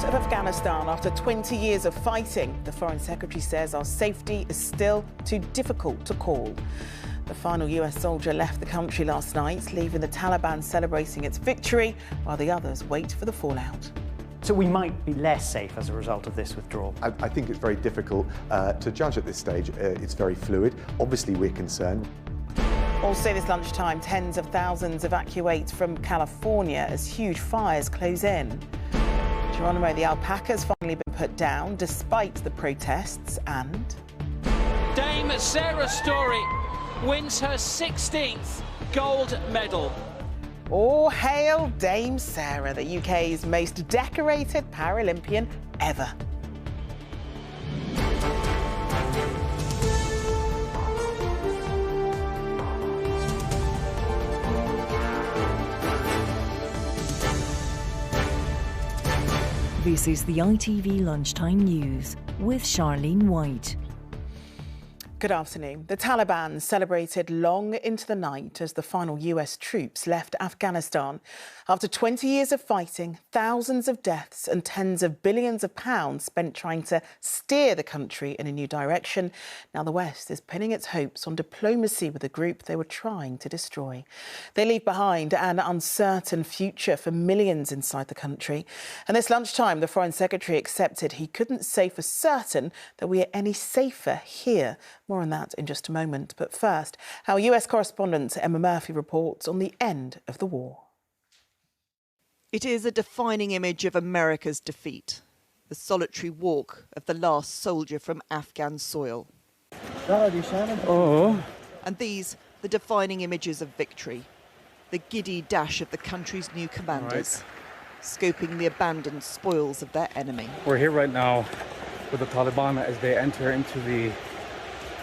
out of Afghanistan after 20 years of fighting. The Foreign Secretary says our safety is still too difficult to call. The final US soldier left the country last night, leaving the Taliban celebrating its victory while the others wait for the fallout. So we might be less safe as a result of this withdrawal? I think it's very difficult to judge at this stage. It's very fluid. Obviously, we're concerned. Also this lunchtime, tens of thousands evacuate from California as huge fires close in. Geronimo the alpaca has finally been put down despite the protests, and Dame Sarah Story wins her 16th gold medal. all hail Dame Sarah, the UK's most decorated Paralympian ever. This is the ITV Lunchtime News with Charlene White. Good afternoon. The Taliban celebrated long into the night as the final US troops left Afghanistan. After 20 years of fighting, thousands of deaths and tens of billions of pounds spent trying to steer the country in a new direction, now the West is pinning its hopes on diplomacy with the group they were trying to destroy. They leave behind an uncertain future for millions inside the country. And this lunchtime, the Foreign Secretary accepted he couldn't say for certain that we are any safer here. More on that in just a moment. But first, our US correspondent Emma Murphy reports on the end of the war. It is a defining image of America's defeat, the solitary walk of the last soldier from Afghan soil. And these, the defining images of victory, the giddy dash of the country's new commanders, scoping the abandoned spoils of their enemy. We're here right now with the Taliban as they enter into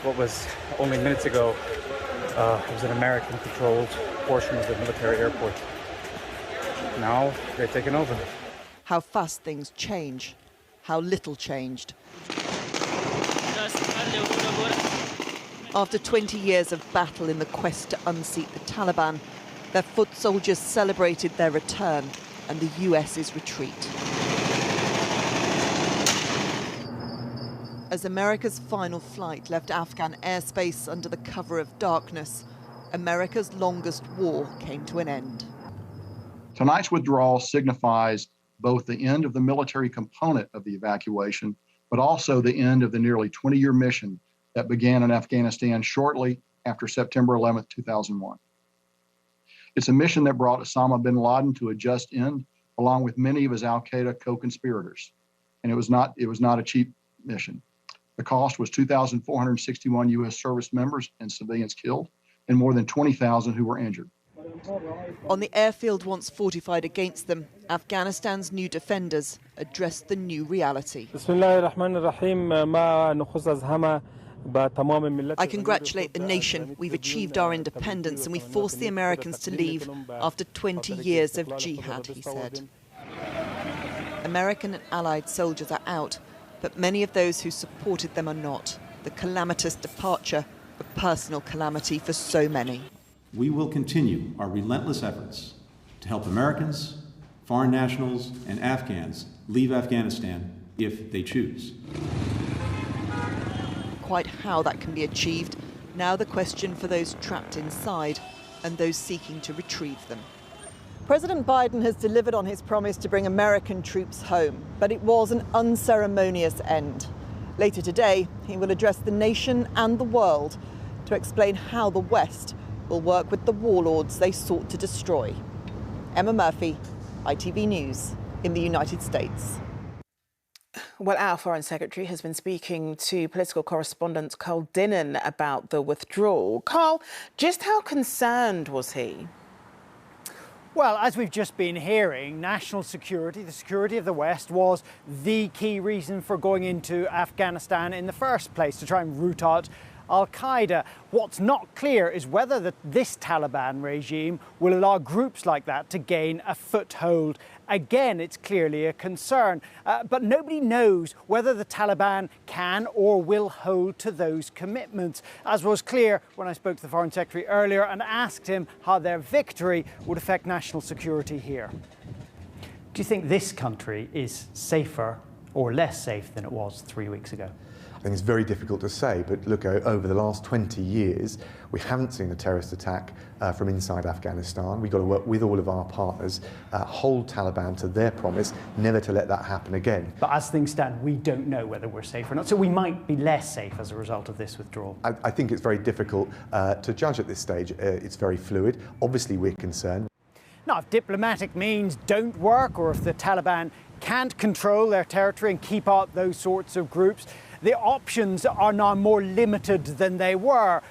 what was only minutes ago, it was an American-controlled portion of the military airport. Now they're taking over. How fast things change, how little changed. After 20 years of battle in the quest to unseat the Taliban, their foot soldiers celebrated their return and the US's retreat. As America's final flight left Afghan airspace under the cover of darkness, America's longest war came to an end. Tonight's withdrawal signifies both the end of the military component of the evacuation, but also the end of the nearly 20-year mission that began in Afghanistan shortly after September 11, 2001. It's a mission that brought Osama bin Laden to a just end, along with many of his al-Qaeda co-conspirators. And it was not a cheap mission. The cost was 2,461 U.S. service members and civilians killed, and more than 20,000 who were injured. On the airfield once fortified against them, Afghanistan's new defenders addressed the new reality. I congratulate the nation. We've achieved our independence and we forced the Americans to leave after 20 years of jihad, he said. American and allied soldiers are out, but many of those who supported them are not. The calamitous departure, a personal calamity for so many. We will continue our relentless efforts to help Americans, foreign nationals, and Afghans leave Afghanistan if they choose. Quite how that can be achieved, now the question for those trapped inside and those seeking to retrieve them. President Biden has delivered on his promise to bring American troops home, but it was an unceremonious end. Later today, he will address the nation and the world to explain how the West will work with the warlords they sought to destroy. Emma Murphy, ITV News in the United States. Well, our Foreign Secretary has been speaking to political correspondent Carl Dinnan about the withdrawal. Carl, just how concerned was he? Well, as we've just been hearing, national security, the security of the West, was the key reason for going into Afghanistan in the first place, to try and root out al-Qaeda. What's not clear is whether this Taliban regime will allow groups like that to gain a foothold. Again, it's clearly a concern, but nobody knows whether the Taliban can or will hold to those commitments, as was clear when I spoke to the Foreign Secretary earlier and asked him how their victory would affect national security here. Do you think this country is safer or less safe than it was 3 weeks ago? I think it's very difficult to say, but look, over the last 20 years, we haven't seen a terrorist attack from inside Afghanistan. We've got to work with all of our partners, hold Taliban to their promise never to let that happen again. But as things stand, we don't know whether we're safe or not, so we might be less safe as a result of this withdrawal. I think it's very difficult to judge at this stage. It's very fluid. Obviously, we're concerned. Now, if diplomatic means don't work, or if the Taliban can't control their territory and keep out those sorts of groups, the options are now more limited than they were.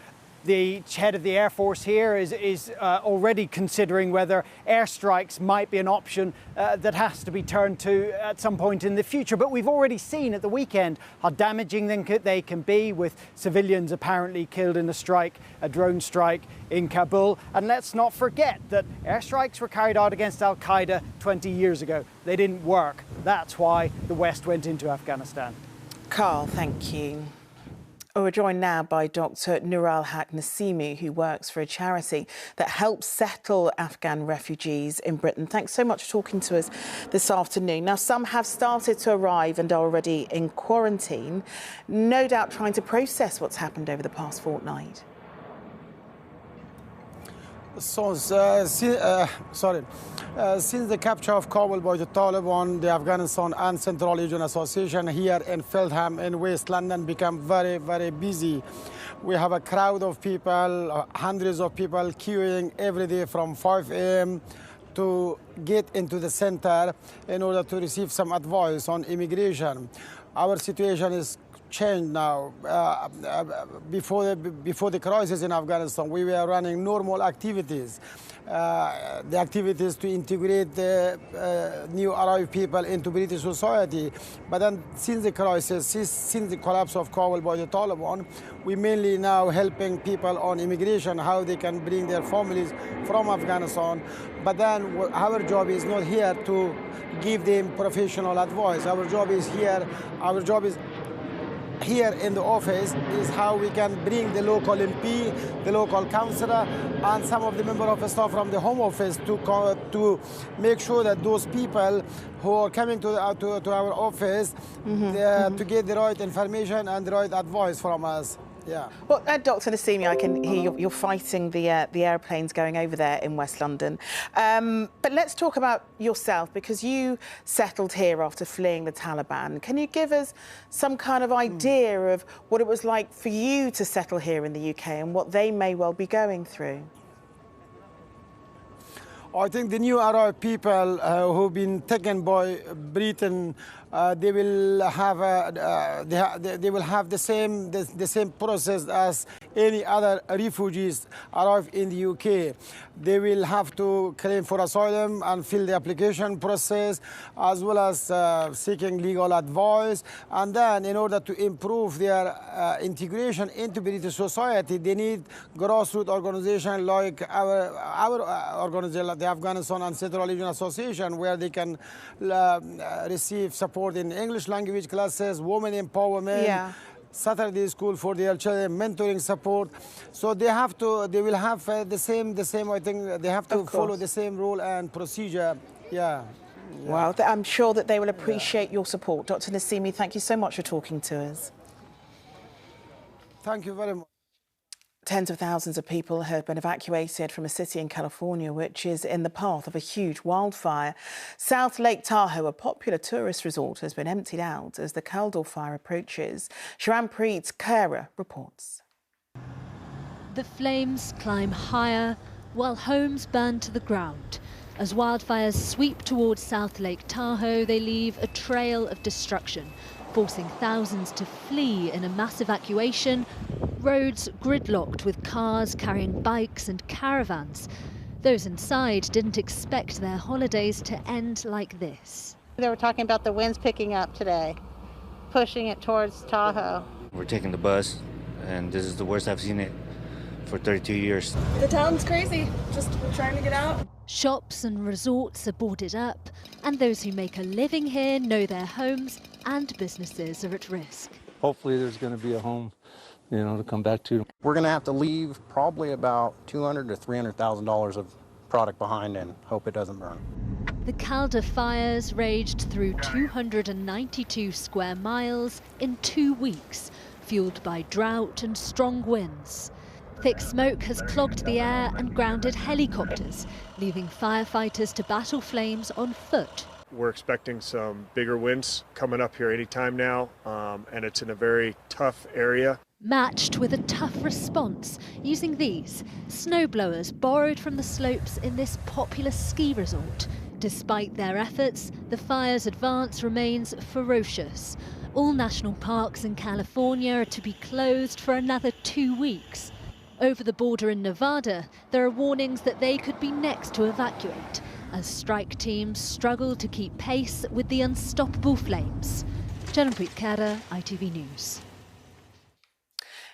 The head of the Air Force here is already considering whether airstrikes might be an option that has to be turned to at some point in the future. But we've already seen at the weekend how damaging they can be, with civilians apparently killed in a drone strike in Kabul. And let's not forget that airstrikes were carried out against Al-Qaeda 20 years ago. They didn't work. That's why the West went into Afghanistan. Carl, thank you. We're joined now by Dr. Nural Haq Nassimi, who works for a charity that helps settle Afghan refugees in Britain. Thanks so much for talking to us this afternoon. Now, some have started to arrive and are already in quarantine, no doubt trying to process what's happened over the past fortnight. Since the capture of Kabul by the Taliban, the Afghanistan and Central Asian Association here in Feltham in West London became very, very busy. We have a crowd of people, hundreds of people queuing every day from 5 a.m. to get into the centre in order to receive some advice on immigration. Our situation is changed now. Before the crisis in Afghanistan, we were running normal activities. The activities to integrate the new arrived people into British society. But then since the crisis, since the collapse of Kabul by the Taliban, we mainly now helping people on immigration, how they can bring their families from Afghanistan. But then our job is not here to give them professional advice. Our job is here in the office is how we can bring the local MP, the local councillor, and some of the member of staff from the Home Office to make sure that those people who are coming to our office to get the right information and the right advice from us. Yeah. Well, Dr. Nassimi, I can hear you're fighting the airplanes going over there in West London. But let's talk about yourself, because you settled here after fleeing the Taliban. Can you give us some kind of idea of what it was like for you to settle here in the UK and what they may well be going through? I think the new Arab people who've been taken by Britain, they will have the same process as any other refugees arrive in the UK. They will have to claim for asylum and fill the application process, as well as seeking legal advice. And then, in order to improve their integration into British society, they need grassroots organizations like our organization, the Afghanistan and Central Asian Association, where they can receive support in English language classes, women empowerment, Saturday school for their children, mentoring support. So they will have the same, I think they have to follow the same rule and procedure. Yeah. Well, I'm sure that they will appreciate your support. Dr. Nassimi, thank you so much for talking to us. Thank you very much. Tens of thousands of people have been evacuated from a city in California which is in the path of a huge wildfire. South Lake Tahoe, a popular tourist resort, has been emptied out as the Caldor fire approaches. Sharanpreet Kaira reports. The flames climb higher while homes burn to the ground. As wildfires sweep towards South Lake Tahoe, they leave a trail of destruction, forcing thousands to flee in a mass evacuation. Roads gridlocked with cars carrying bikes and caravans. Those inside didn't expect their holidays to end like this. They were talking about the winds picking up today, pushing it towards Tahoe. We're taking the bus, and this is the worst I've seen it for 32 years. The town's crazy, just trying to get out. Shops and resorts are boarded up, and those who make a living here know their homes and businesses are at risk. Hopefully there's going to be a home, to come back to. We're going to have to leave probably about $200,000 to $300,000 of product behind and hope it doesn't burn. The Calder fires raged through 292 square miles in 2 weeks, fueled by drought and strong winds. Thick smoke has clogged the air and grounded helicopters, leaving firefighters to battle flames on foot. We're expecting some bigger winds coming up here anytime now, and it's in a very tough area. Matched with a tough response using these snowblowers borrowed from the slopes in this popular ski resort. Despite their efforts, the fire's advance remains ferocious. All national parks in California are to be closed for another 2 weeks. Over the border in Nevada, there are warnings that they could be next to evacuate as strike teams struggle to keep pace with the unstoppable flames. Charlene Kara, ITV News.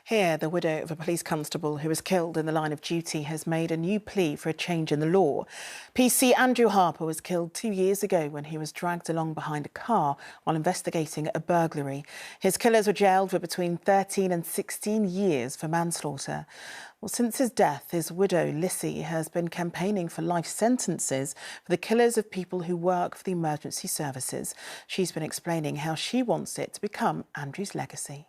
Here, the widow of a police constable who was killed in the line of duty has made a new plea for a change in the law. PC Andrew Harper was killed 2 years ago when he was dragged along behind a car while investigating a burglary. His killers were jailed for between 13 and 16 years for manslaughter. Well, since his death, his widow, Lissy, has been campaigning for life sentences for the killers of people who work for the emergency services. She's been explaining how she wants it to become Andrew's legacy.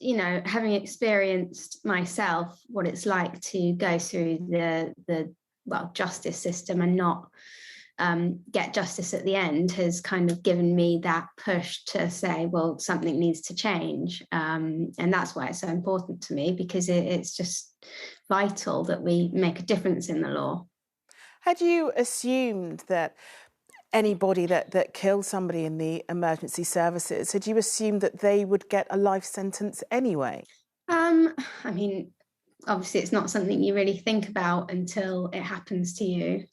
You know, having experienced myself what it's like to go through the justice system and not get justice at the end has kind of given me that push to say, well, something needs to change. And that's why it's so important to me, because it's just vital that we make a difference in the law. Had you assumed that anybody that killed somebody in the emergency services, had you assumed that they would get a life sentence anyway? I mean, obviously it's not something you really think about until it happens to you.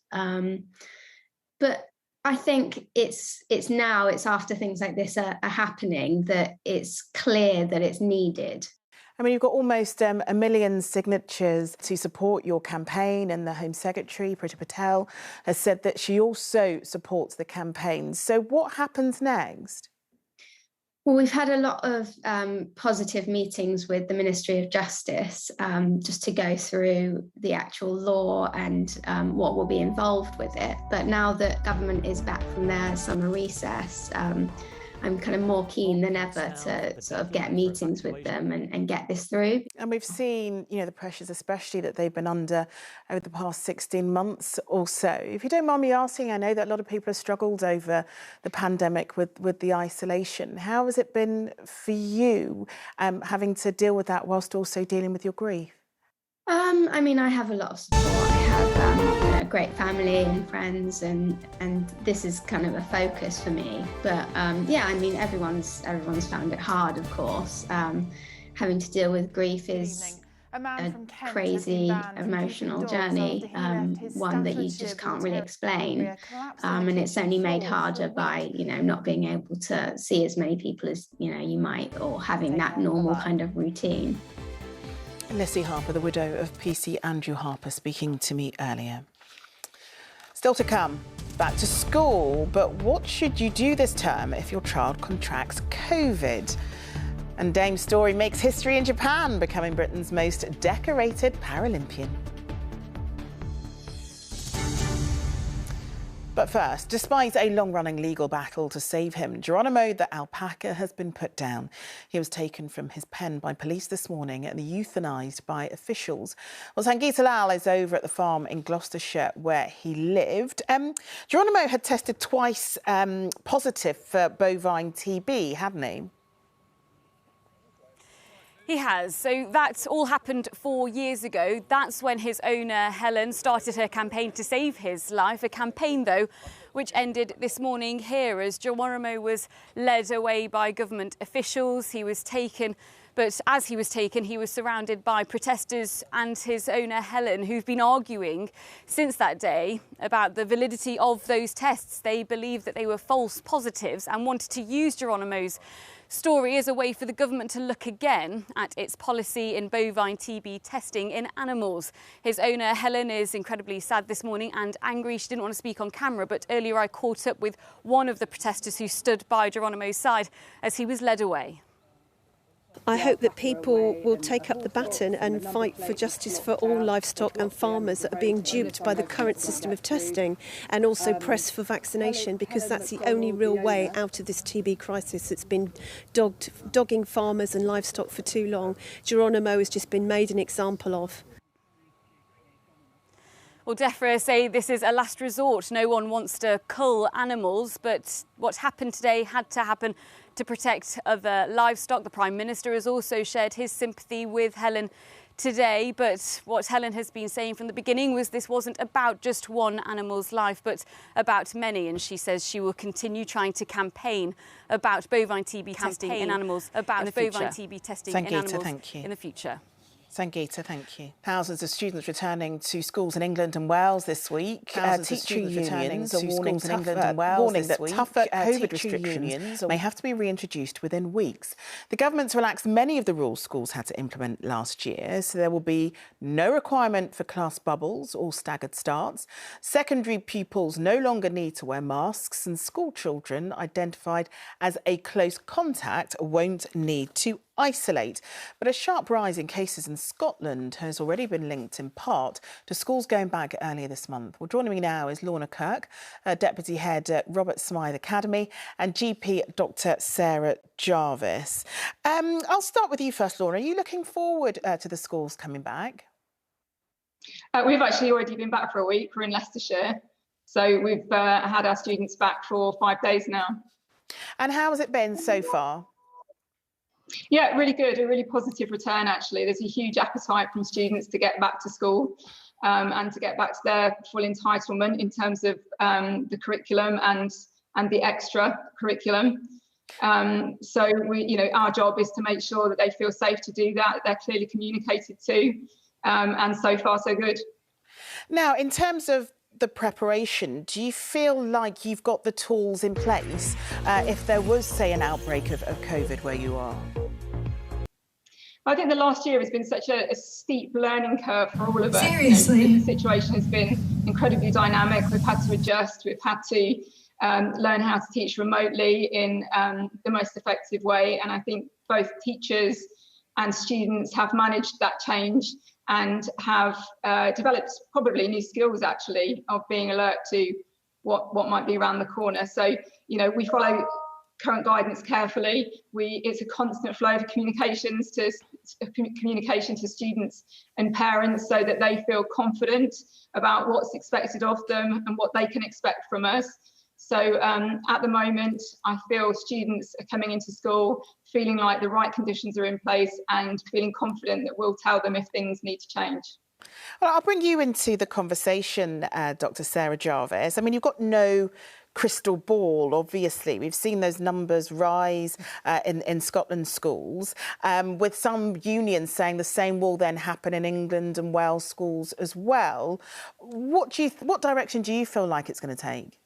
But I think it's after things like this are happening that it's clear that it's needed. I mean, you've got almost 1 million signatures to support your campaign, and the Home Secretary, Priti Patel, has said that she also supports the campaign. So what happens next? Well, we've had a lot of positive meetings with the Ministry of Justice just to go through the actual law and what will be involved with it. But now that government is back from their summer recess, I'm kind of more keen than ever to sort of get meetings with them and get this through. And we've seen, you know, the pressures especially that they've been under over the past 16 months or so. If you don't mind me asking, I know that a lot of people have struggled over the pandemic with the isolation. How has it been for you having to deal with that whilst also dealing with your grief? I mean, I have a lot of support. I have a great family and friends, and this is kind of a focus for me. But yeah, I mean, everyone's found it hard, of course. Having to deal with grief is a crazy emotional journey, one that you just can't really explain. And it's only made harder by, you know, not being able to see as many people as, you know, you might, or having that normal kind of routine. Lissy Harper, the widow of PC Andrew Harper, speaking to me earlier. Still to come, back to school, but what should you do this term if your child contracts COVID? And Dame Story makes history in Japan, becoming Britain's most decorated Paralympian. But first, despite a long-running legal battle to save him, Geronimo the alpaca has been put down. He was taken from his pen by police this morning and euthanised by officials. Well, Sangeeta Lal is over at the farm in Gloucestershire where he lived. Geronimo had tested twice positive for bovine TB, hadn't he? He has. So that all happened 4 years ago. That's when his owner, Helen, started her campaign to save his life. A campaign, though, which ended this morning here as Geronimo was led away by government officials. He was taken, but as he was taken, he was surrounded by protesters and his owner, Helen, who've been arguing since that day about the validity of those tests. They believed that they were false positives and wanted to use Geronimo's story as a way for the government to look again at its policy in bovine TB testing in animals. His owner, Helen, is incredibly sad this morning and angry. She didn't want to speak on camera, but earlier I caught up with one of the protesters who stood by Geronimo's side as he was led away. I hope that people will take up the baton and fight for justice for all livestock and farmers that are being duped by the current system of testing, and also press for vaccination, because that's the only real way out of this TB crisis that's been dogging farmers and livestock for too long. Geronimo has just been made an example of. Well, DEFRA say this is a last resort. No one wants to cull animals, but what happened today had to happen to protect other livestock. The Prime Minister has also shared his sympathy with Helen today, but what Helen has been saying from the beginning was this wasn't about just one animal's life, but about many, and she says she will continue trying to campaign about bovine TB testing in animals, in the future. Sangeeta, thank you. Thousands of students returning to schools in England and Wales this week. Teacher unions are warning that tougher COVID restrictions may have to be reintroduced within weeks. The government's relaxed many of the rules schools had to implement last year, so there will be no requirement for class bubbles or staggered starts. Secondary pupils no longer need to wear masks, and school children identified as a close contact won't need to isolate. But a sharp rise in cases in Scotland has already been linked in part to schools going back earlier this month. Well, joining me now is Lorna Kirk, Deputy Head at Robert Smythe Academy, and GP Dr Sarah Jarvis. I'll start with you first, Lorna. Are you looking forward to the schools coming back? We've actually already been back for a week. We're in Leicestershire. So we've had our students back for 5 days now. And how has it been so far? Yeah, really good, a really positive return actually. There's a huge appetite from students to get back to school and to get back to their full entitlement in terms of the curriculum and the extra curriculum. So our job is to make sure that they feel safe to do that they're clearly communicated to, and so far so good. Now, in terms of the preparation, do you feel like you've got the tools in place if there was, say, an outbreak of COVID where you are? I think the last year has been such a steep learning curve for all of us. Seriously? The situation has been incredibly dynamic. We've had to adjust. We've had to learn how to teach remotely in the most effective way. And I think both teachers and students have managed that change and have developed probably new skills actually of being alert to what might be around the corner. So, we follow current guidance carefully. It's a constant flow of communication to students and parents so that they feel confident about what's expected of them and what they can expect from us. So at the moment, I feel students are coming into school feeling like the right conditions are in place and feeling confident that we'll tell them if things need to change. Well, I'll bring you into the conversation, Dr Sarah Jarvis. I mean, you've got no crystal ball, obviously. We've seen those numbers rise in Scotland schools, with some unions saying the same will then happen in England and Wales schools as well. What direction do you feel like it's going to take?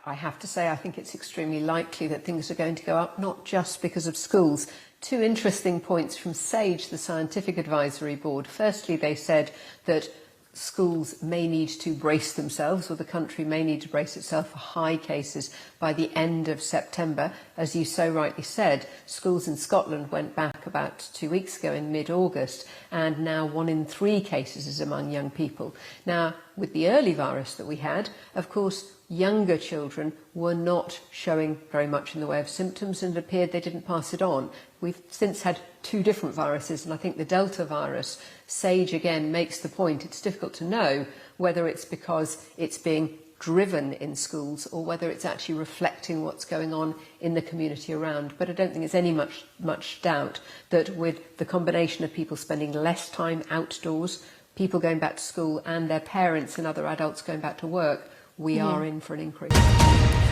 I have to say, I think it's extremely likely that things are going to go up, not just because of schools. Two interesting points from SAGE, the Scientific Advisory Board. Firstly, they said that schools may need to brace themselves, or the country may need to brace itself for high cases by the end of September. As you so rightly said, schools in Scotland went back about 2 weeks ago in mid-August, and now 1 in 3 cases is among young people. Now, with the early virus that we had, of course, younger children were not showing very much in the way of symptoms, and it appeared they didn't pass it on. We've since had 2 different viruses, and I think the Delta virus, SAGE again makes the point, it's difficult to know whether it's because it's being driven in schools or whether it's actually reflecting what's going on in the community around. But I don't think there's any much doubt that with the combination of people spending less time outdoors, people going back to school, and their parents and other adults going back to work, we are in for an increase.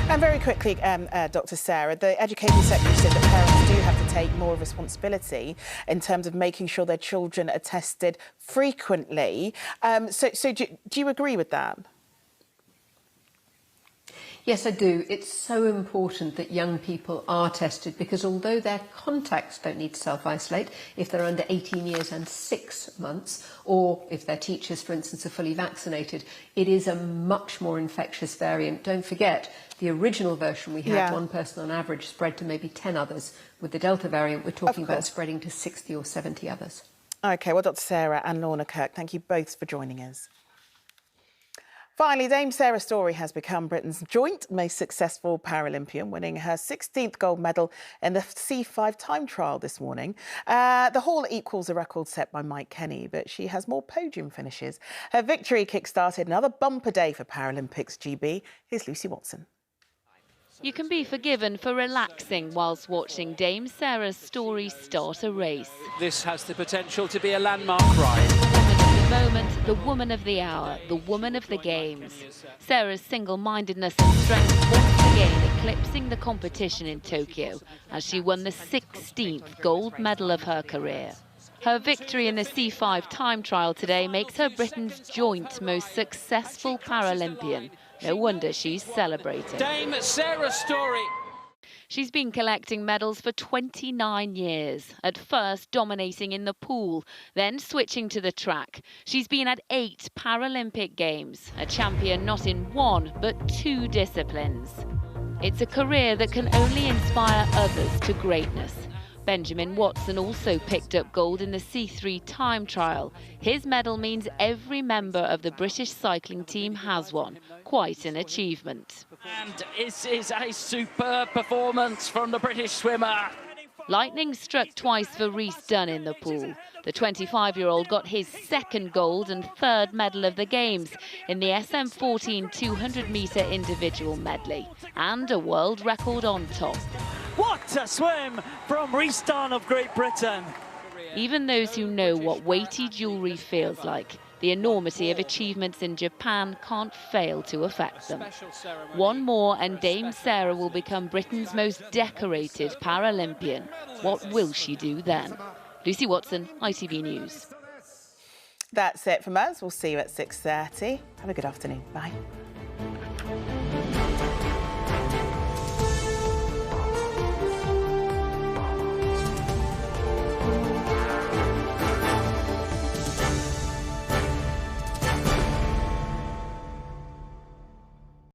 And very quickly, Dr Sarah, the Education Secretary said that parents do have to take more responsibility in terms of making sure their children are tested frequently. So do you agree with that? Yes, I do. It's so important that young people are tested because although their contacts don't need to self-isolate, if they're under 18 years and 6 months, or if their teachers, for instance, are fully vaccinated, it is a much more infectious variant. Don't forget, the original version we had, one person on average spread to maybe 10 others. With the Delta variant, we're talking about spreading to 60 or 70 others. OK, well, Dr Sarah and Lorna Kirk, thank you both for joining us. Finally, Dame Sarah Storey has become Britain's joint most successful Paralympian, winning her 16th gold medal in the C5 time trial this morning. The haul equals a record set by Mike Kenny, but she has more podium finishes. Her victory kick-started another bumper day for Paralympics GB. Here's Lucy Watson. You can be forgiven for relaxing whilst watching Dame Sarah Storey start a race. This has the potential to be a landmark ride. The moment, the woman of the hour, the woman of the games. Sarah's single-mindedness and strength once again eclipsing the competition in Tokyo as she won the 16th gold medal of her career. Her victory in the C5 time trial today makes her Britain's joint most successful Paralympian. No wonder she's celebrating. Dame Sarah Storey. She's been collecting medals for 29 years, at first dominating in the pool, then switching to the track. She's been at 8 Paralympic Games, a champion not in 1 but 2 disciplines. It's a career that can only inspire others to greatness. Benjamin Watson also picked up gold in the C3 time trial. His medal means every member of the British cycling team has one. Quite an achievement. And it is a superb performance from the British swimmer. Lightning struck twice for Rhys Dunn in the pool. The 25-year-old got his 2nd gold and 3rd medal of the Games in the SM14 200-metre individual medley, and a world record on top. What a swim from Rhys Dunn of Great Britain. Even those who know what weighty jewellery feels like, the enormity of achievements in Japan can't fail to affect them. One more and Dame Sarah will become Britain's most decorated Paralympian. What will she do then? Lucy Watson, ITV News. That's it from us. We'll see you at 6:30. Have a good afternoon. Bye.